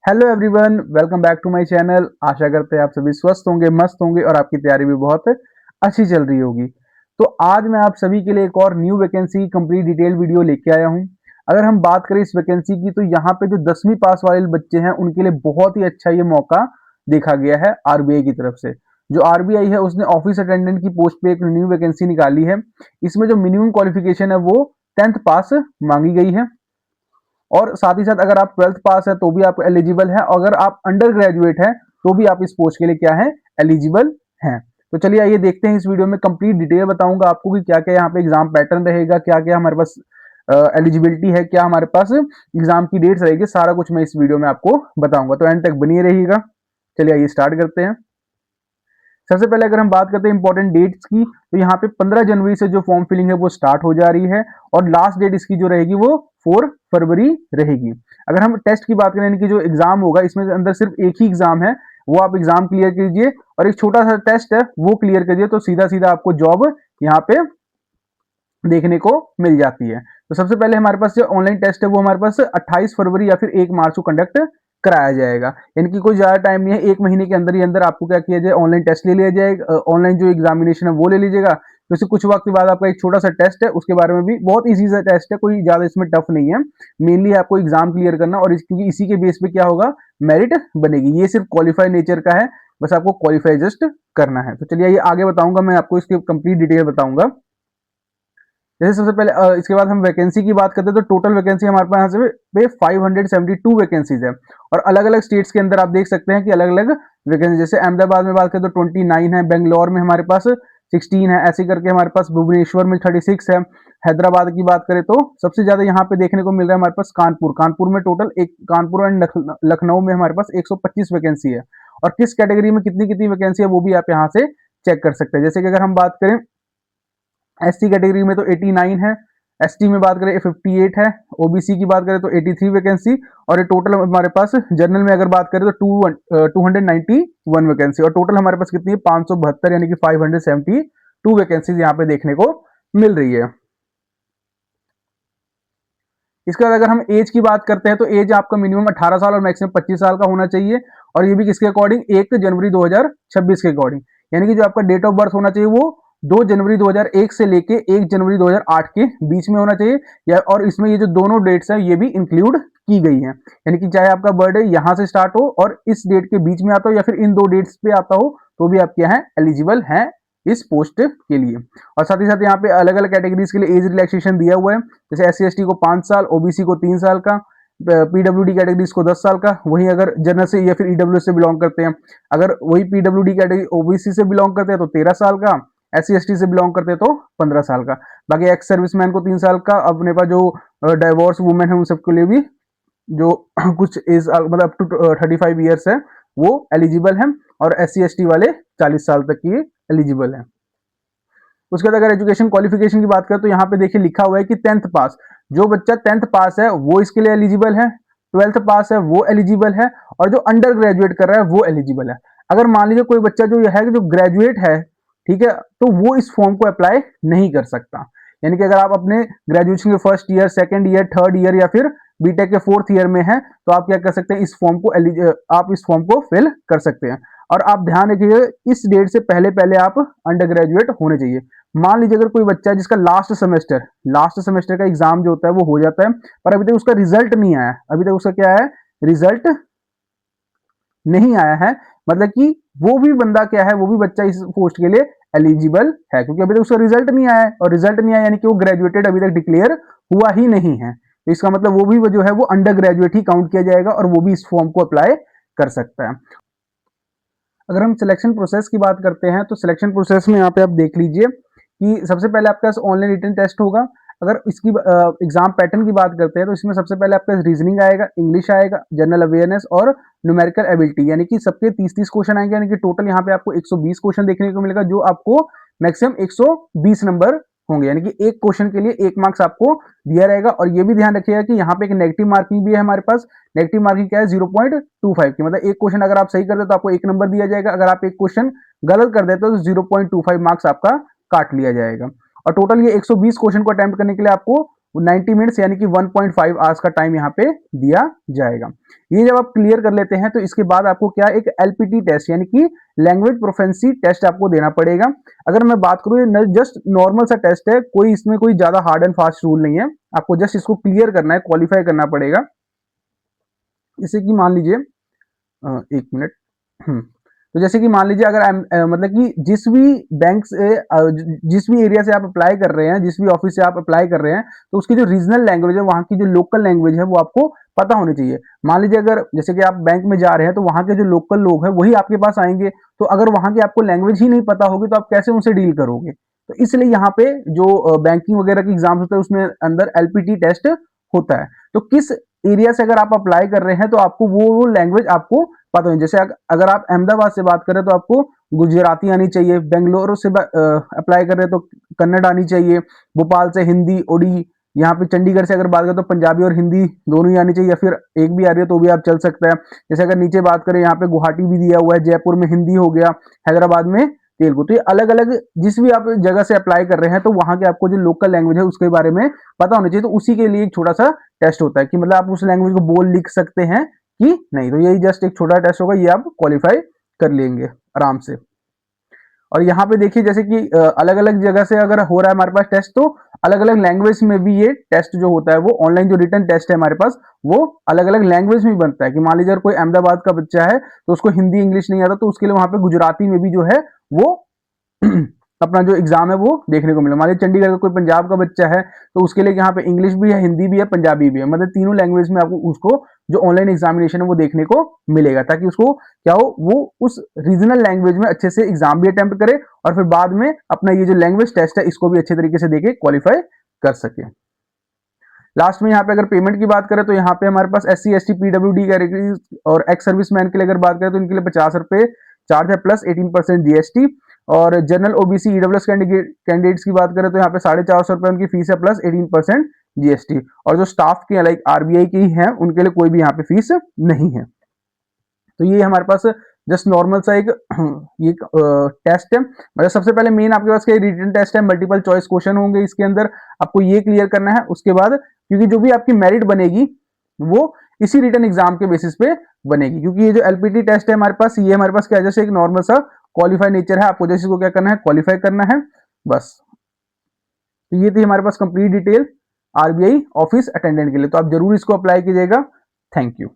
Hello everyone, welcome back to my channel. आशा करते हैं आप सभी स्वस्थ होंगे, मस्त होंगे और आपकी तैयारी भी बहुत अच्छी चल रही होगी। तो आज मैं आप सभी के लिए एक और new vacancy complete detail video लेके आया हूं। अगर हम बात करें इस वैकेंसी की, तो यहाँ पे जो 10वीं पास वाले बच्चे हैं उनके लिए बहुत ही अच्छा ये मौका देखा गया है आरबीआई की तरफ से। जो आरबीआई है उसने ऑफिस अटेंडेंट की पोस्ट पे एक न्यू वैकेंसी निकाली है। इसमें जो मिनिमम क्वालिफिकेशन है वो 10th पास मांगी गई है। और साथ ही साथ अगर आप 12th पास है तो भी आप एलिजिबल है, और अगर आप अंडर ग्रेजुएट है तो भी आप इस पोस्ट के लिए क्या है, एलिजिबल हैं। तो चलिए आइए देखते हैं, इस वीडियो में कंप्लीट डिटेल बताऊंगा आपको कि क्या क्या यहाँ पे एग्जाम पैटर्न रहेगा, क्या क्या हमारे पास एलिजिबिलिटी है, क्या हमारे पास एग्जाम की डेट्स रहेगी। सारा कुछ मैं इस वीडियो में आपको बताऊंगा, तो एंड तक बनिए रहिएगा। चलिए आइए स्टार्ट करते हैं। सबसे पहले अगर हम बात करते हैं इंपॉर्टेंट डेट्स की, तो यहाँ पे 15 जनवरी से जो फॉर्म फिलिंग है वो स्टार्ट हो जा रही है, और लास्ट डेट इसकी जो रहेगी वो 4 फरवरी रहेगी। अगर हम टेस्ट की बात करें, यानी कि जो एग्जाम होगा इसमें अंदर सिर्फ एक ही एग्जाम है, वो आप एग्जाम क्लियर कीजिए और एक छोटा सा टेस्ट है वो क्लियर करिए, तो सीधा सीधा आपको जॉब यहाँ पे देखने को मिल जाती है। तो सबसे पहले हमारे पास जो ऑनलाइन टेस्ट है वो हमारे पास 28 फरवरी या फिर 1 मार्च को कंडक्ट कराया जाएगा। यानी कि कोई ज्यादा टाइम नहीं है, एक महीने के अंदर ही अंदर आपको क्या किया जाए, ऑनलाइन टेस्ट ले लिया जाएगा। ऑनलाइन जो एग्जामिनेशन है वो ले लीजिएगा। तो इससे कुछ वक्त बाद आपका एक छोटा सा टेस्ट है, उसके बारे में भी बहुत इजी सा टेस्ट है, कोई ज्यादा इसमें टफ नहीं है। मेनली आपको एग्जाम क्लियर करना, और क्योंकि इसी के बेस पे क्या होगा, मेरिट बनेगी। ये सिर्फ क्वालिफाई नेचर का है, बस आपको क्वालिफाई जस्ट करना है। तो चलिए ये आगे बताऊंगा, मैं आपको इसकी कंप्लीट डिटेल बताऊंगा। जैसे सबसे पहले इसके बाद हम वैकेंसी की बात करते हैं, तो टोटल वैकेंसी हमारे पास यहाँ पे 572 वैकेंसीज है। और अलग अलग स्टेट्स के अंदर आप देख सकते हैं कि अलग अलग वैकेंसी, जैसे अहमदाबाद में बात करें तो 29 है, बेंगलोर में हमारे पास 16 है, ऐसे करके हमारे पास भुवनेश्वर में 36 है। हैदराबाद की बात करें तो सबसे ज्यादा यहाँ पे देखने को मिल रहा है हमारे पास कानपुर में टोटल एक, कानपुर एंड लखनऊ में हमारे पास 125 वैकेंसी है। और किस कैटेगरी में कितनी कितनी वैकेंसी है वो भी आप यहाँ से चेक कर सकते हैं। जैसे कि अगर हम बात करें एससी कैटेगरी में तो 89 है, एसटी में बात करें 58 है, ओबीसी की बात करें तो 83 वैकेंसी, और ये टोटल हमारे पास जनरल में अगर बात करें तो 291 वैकेंसी, और टोटल हमारे पास कितनी है 572, यानी कि 572 वैकेंसीज यहाँ पे देखने को मिल रही है। इसके बाद अगर हम एज की बात करते हैं, तो एज आपका मिनिमम 18 साल और मैक्सिमम 25 साल का होना चाहिए। और ये भी किसके अकॉर्डिंग, 1 जनवरी 2026 के अकॉर्डिंग। यानी कि जो आपका डेट ऑफ बर्थ होना चाहिए वो 2 जनवरी 2001 से लेके 1 जनवरी 2008 के बीच में होना चाहिए। या और इसमें ये जो दोनों डेट्स हैं ये भी इंक्लूड की गई हैं। यानी कि चाहे आपका बर्थडे यहां से स्टार्ट हो और इस डेट के बीच में आता हो, या फिर इन दो डेट्स पे आता हो, तो भी आप क्या है, एलिजिबल हैं इस पोस्ट के लिए। और साथ ही साथ यहाँ पे अलग अलग कैटेगरीज के लिए एज रिलैक्सेशन दिया हुआ है। जैसे एस सी को 5 साल, ओबीसी को 3 साल का, पीडब्ल्यूडी कैटेगरीज को 10 साल का। वहीं अगर जनरल से या फिर ईडब्ल्यू से बिलोंग करते हैं, अगर वही पीडब्ल्यूडी कैटेगरी ओबीसी से बिलोंग करते हैं तो 13 साल का, SC ST से बिलोंग करते हैं तो 15 साल का। बाकी एक्स सर्विसमैन को 3 साल का। अपने पास जो डाइवोर्स वुमेन है उन सबके लिए भी जो कुछ एज मतलब अप टू 35 ईयर्स है वो एलिजिबल है, और SC ST वाले 40 साल तक की एलिजिबल है। उसके बाद अगर एजुकेशन क्वालिफिकेशन की बात करें, तो यहाँ पे देखिए लिखा हुआ है कि 10th पास। जो बच्चा 10th पास है वो इसके लिए एलिजिबल है, 12th पास है वो एलिजिबल है, और जो अंडर ग्रेजुएट कर रहा है वो एलिजिबल है। अगर मान लीजिए कोई बच्चा जो है जो ग्रेजुएट है, ठीक है, तो वो इस फॉर्म को अप्लाई नहीं कर सकता। यानी कि अगर आप अपने ग्रेजुएशन के first year, second year, third year या फिर बीटेक के फोर्थ ईयर में है, तो आप क्या कर सकते हैं, इस फॉर्म को आप इस फॉर्म को फिल कर सकते हैं। और आप ध्यान रखिए, इस डेट से पहले पहले आप अंडर ग्रेजुएट होने चाहिए। मान लीजिए अगर कोई बच्चा है जिसका लास्ट सेमेस्टर का एग्जाम जो होता है वो हो जाता है, पर अभी तक उसका रिजल्ट नहीं आया, अभी तक उसका क्या है, रिजल्ट नहीं आया है, मतलब कि वो भी बंदा क्या है, वो भी बच्चा इस पोस्ट के लिए एलिजिबल है, क्योंकि अभी तक उसका रिजल्ट नहीं आया है, और रिजल्ट नहीं आया यानी कि वो ग्रेजुएटेड अभी तक डिक्लेयर हुआ ही नहीं है। तो इसका मतलब वो भी जो है वो अंडर ग्रेजुएट ही काउंट किया जाएगा, और वो भी इस फॉर्म को अप्लाई कर सकता है। अगर हम सिलेक्शन प्रोसेस की बात करते हैं, तो सिलेक्शन प्रोसेस में यहाँ पे आप देख लीजिए कि सबसे पहले आपका ऑनलाइन रिटन टेस्ट होगा। अगर इसकी एग्जाम पैटर्न की बात करते हैं, तो इसमें सबसे पहले आपका रीजनिंग आएगा, इंग्लिश आएगा, जनरल अवेयरनेस और न्यूमेरिकल एबिलिटी, यानी कि सबके 30-30 क्वेश्चन आएंगे। यानी कि टोटल यहाँ पे आपको 120 क्वेश्चन देखने को मिलेगा, जो आपको मैक्सिमम 120 नंबर होंगे। यानी कि एक क्वेश्चन के लिए 1 मार्क्स आपको दिया रहेगा। और ये भी ध्यान रखिएगा कि यहाँ पे एक नेगेटिव मार्किंग भी है हमारे पास। नेगेटिव मार्किंग क्या है, 0.25 की, मतलब एक क्वेश्चन अगर आप सही कर दे तो आपको 1 नंबर दिया जाएगा, अगर आप एक क्वेश्चन गलत कर देते हो तो 0.25 मार्क्स आपका काट लिया जाएगा। और टोटल ये 120 क्वेश्चन को अटेम्प्ट करने के लिए आपको 90 मिनट्स यानी कि 1.5 आवर्स का टाइम यहाँ पे दिया जाएगा। ये जब आप क्लियर कर लेते हैं तो इसके बाद आपको क्या एक एलपीटी टेस्ट यानी कि लैंग्वेज प्रोफिशिएंसी टेस्ट आपको देना पड़ेगा। अगर मैं बात करूँ ये जस्ट नॉर्मल सा टेस्ट है, कोई इसमें कोई ज्यादा हार्ड एंड फास्ट रूल नहीं है, आपको जस्ट इसको क्लियर करना है, क्वालिफाई करना पड़ेगा। जैसे कि मान लीजिए 1 मिनट। तो जैसे कि मान लीजिए अगर मतलब कि जिस भी बैंक से जिस भी एरिया से आप अप्लाई कर रहे हैं, जिस भी ऑफिस से आप अप्लाई कर रहे हैं, तो उसकी जो रीजनल लैंग्वेज है, वहाँ की जो लोकल लैंग्वेज है वो आपको पता होनी चाहिए। मान लीजिए अगर जैसे कि आप बैंक में जा रहे हैं तो वहाँ के जो लोकल लोग हैं वही आपके पास आएंगे, तो अगर वहाँ की आपको लैंग्वेज ही नहीं पता होगी तो आप कैसे उनसे डील करोगे। तो इसलिए यहाँ पे जो बैंकिंग वगैरह के एग्जाम होते हैं उसमें अंदर एलपीटी टेस्ट होता है। तो किस एरिया से अगर आप अप्लाई कर रहे हैं तो आपको वो लैंग्वेज आपको पता होनी। जैसे अगर आप अहमदाबाद से बात करें तो आपको गुजराती आनी चाहिए, बेंगलोर से अप्लाई कर रहे हैं तो कन्नड़ आनी चाहिए, भोपाल से हिंदी ओडी, यहाँ पे चंडीगढ़ से अगर बात करें तो पंजाबी और हिंदी दोनों ही आनी चाहिए, या फिर एक भी आ रही है तो भी आप चल सकते हैं। जैसे अगर नीचे बात करें यहाँ पे गुवाहाटी भी दिया हुआ है, जयपुर में हिंदी हो गया, हैदराबाद में तेलुगु। तो ये अलग अलग जिस भी आप जगह से अप्लाई कर रहे हैं तो वहां के आपको जो लोकल लैंग्वेज है उसके बारे में पता होना चाहिए। तो उसी के लिए एक छोटा सा टेस्ट होता है कि मतलब आप उस लैंग्वेज को बोल लिख सकते हैं कि नहीं। तो यही जस्ट एक छोटा टेस्ट होगा, ये आप क्वालिफाई कर लेंगे आराम से। और यहाँ पे देखिए जैसे कि अलग अलग जगह से अगर हो रहा है हमारे पास टेस्ट, तो अलग अलग लैंग्वेज में भी ये टेस्ट जो होता है वो ऑनलाइन जो रिटन टेस्ट है हमारे पास वो अलग अलग लैंग्वेज में बनता है। कि मान लीजिए अगर कोई अहमदाबाद का बच्चा है तो उसको हिंदी इंग्लिश नहीं आता, तो उसके लिए वहां पे गुजराती में भी जो है वो अपना जो एग्जाम है वो देखने को मिला। मान लीजिए चंडीगढ़ का कोई पंजाब का बच्चा है तो उसके लिए यहाँ पे इंग्लिश भी है, हिंदी भी है, पंजाबी भी है, मतलब तीनों लैंग्वेज में आपको उसको जो ऑनलाइन एग्जामिनेशन है वो देखने को मिलेगा, ताकि उसको क्या हो वो उस रीजनल लैंग्वेज में अच्छे से एग्जाम भी अटेम्प्ट करे और फिर बाद में अपना ये जो लैंग्वेज टेस्ट है इसको भी अच्छे तरीके से देके क्वालिफाई कर सके। लास्ट में यहाँ पे अगर पेमेंट की बात करें तो यहाँ पे हमारे पास SC ST PWD कैटेगरी और एक्स सर्विसमैन के लिए अगर बात करें तो इनके लिए 50 रुपए चार्ज है प्लस 18% GST। और जनरल OBC EWS कैंडिडेट्स की बात करें तो यहाँ पे 450 रुपए उनकी फीस है प्लस 18% GST। और जो स्टाफ के लाइक RBI की हैं उनके लिए कोई भी यहाँ पे फीस नहीं है। तो ये हमारे पास जस्ट नॉर्मल सा एक ये टेस्ट है। मतलब सबसे पहले मेन आपके पास क्या रिटन टेस्ट है, मल्टीपल चॉइस क्वेश्चन होंगे इसके अंदर, आपको ये क्लियर करना है। उसके बाद क्योंकि जो भी आपकी मेरिट बनेगी वो इसी रिटन एग्जाम के बेसिस पे बनेगी, क्योंकि ये जो एलपीटी टेस्ट है हमारे पास, ये हमारे पास क्या जैसे एक नॉर्मल सा क्वालिफाई नेचर है, आपको जैसे को क्या करना है क्वालिफाई करना है बस। तो ये थी हमारे पास complete detail RBI office attendant के लिए, तो आप जरूर इसको अप्लाई कीजिएगा। Thank you.